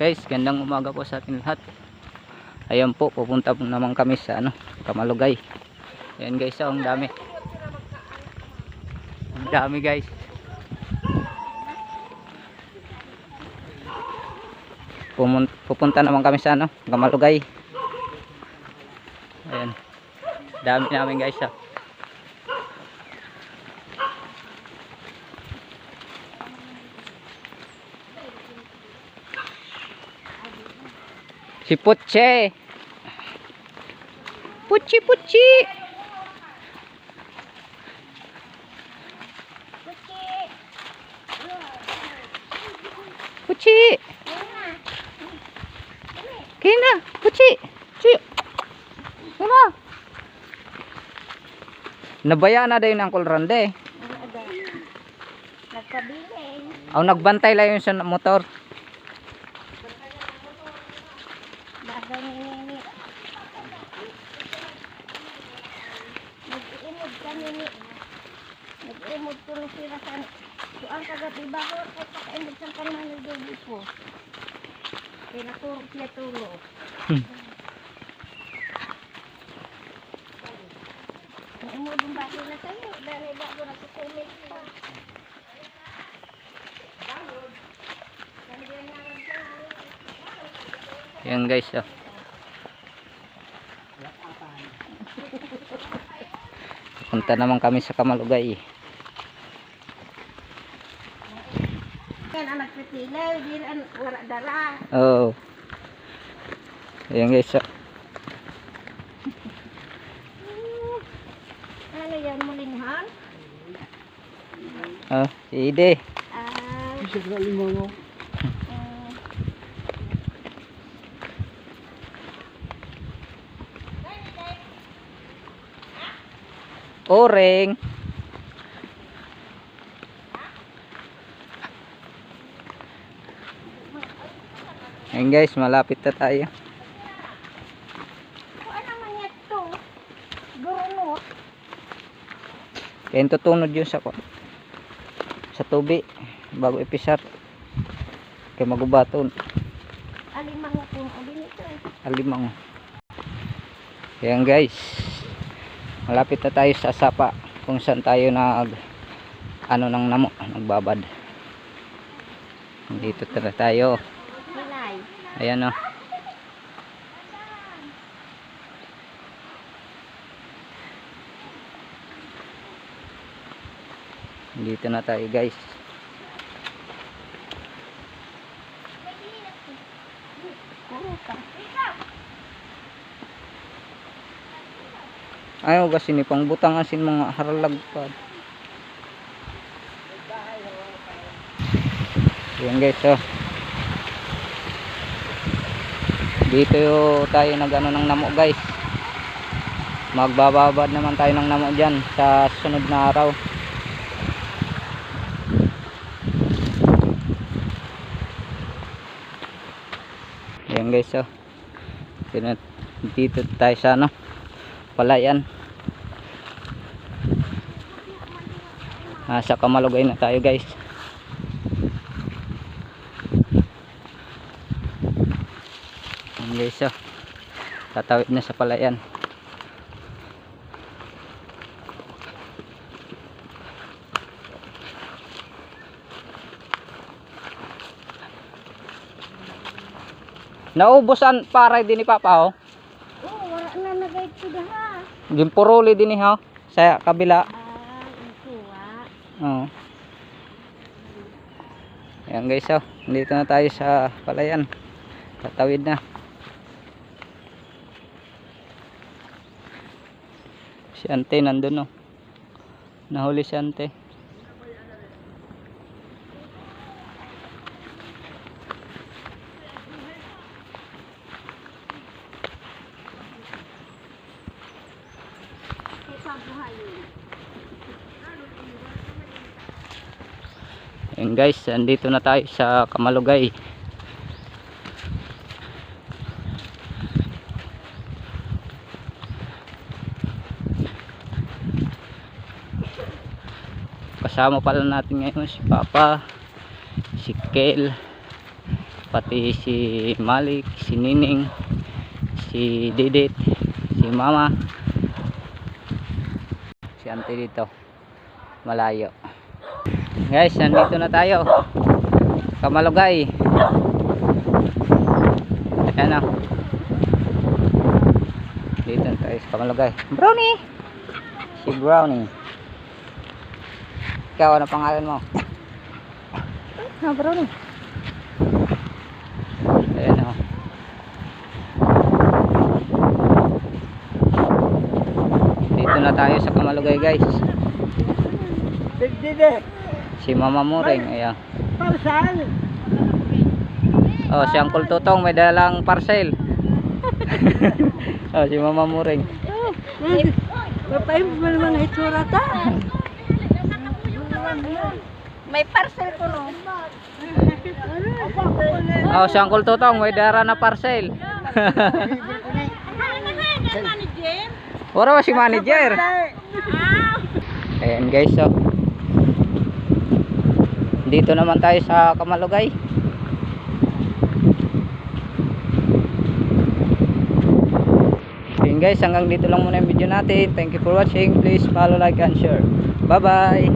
Guys, gandang umaga po sa ating lahat. Ayan po, pupunta po naman kami sa Kamalugay. Ayan guys, ang dami. Ang dami guys. Pupunta naman kami sa Kamalugay. Ayan. Dami namin guys. Si Puche. Puchi. Kina, Puchi. Kina. Nabaya na daw yung Uncle Rande. Nagkabiling. Aw, nagbantay lang yung sa motor. Nag-imod ko ng sirasan. Doon kagabi ba ko? Kahit pakaimod sa kanang nagdubi ko. Kaya naturog siya tulo. Naimod yung bati na sa'yo. Dahil ba ko nagsukulit ko. Yan guys. Punta naman kami sa Kamalugay. Yan ang nagpipilay, di ang wala dala. Oo. Ayan guys. Ano yan, mulinhan? Si Ide. Oreng. Ayan guys, malapit na tayo. Ano naman yan to? Gurunot. Kaya tutunod yun sa tubi bago ipisar. Kaya magubaton. Alimang kung alin ito eh. Alimang. Ayan guys, malapit na tayo sa sapa kung saan tayo ng namo, nagbabad. Dito na tayo. Hilay. Ayan o. Dito na tayo guys. Ayaw kasi ni pang butang asin mga haralag pa. Ayan guys dito tayo ng namo guys. Magbababad naman tayo ng namo dyan sa sunod na araw. Ayan guys dito tayo sa Palayan. Sa Kamalugay na tayo guys. Ayan guys tatawid na sa Palayan. Naubusan paray din ni Papa oh. Wala na nagayad ko daha. Gimpuruli din ha sa kabila. Oo. Ayan guys dito na tayo sa Palayan. Tatawid na. Si Ante nandun nahuli si Ante. Ayan guys, andito na tayo sa Kamalugay. Kasama pala natin ngayon si Papa, si Kel, pati si Malik, si Nining, si Didit, si Mama, si Auntie dito malayo. Guys, nandito na tayo Kamalugay. Ayan na, dito na tayo sa Kamalugay. Brownie, si Brownie. Ikaw, ano pangalan mo? Brownie. Ayan o. Dito na tayo sa Kamalugay, guys. Si Mama Muring, ayan. Parcel. Oh, si Uncle Tutong may dalang parcel. Oh, si Mama Muring. Papain mo naman ang itsura ta. May parcel ko no. Oh, si Uncle Tutong may dara na parcel. Wala ba si manager? Ayan guys, so dito naman tayo sa Kamalugay. Ayan guys, hanggang dito lang muna yung video natin. Thank you for watching. Please follow, like and share. Bye bye.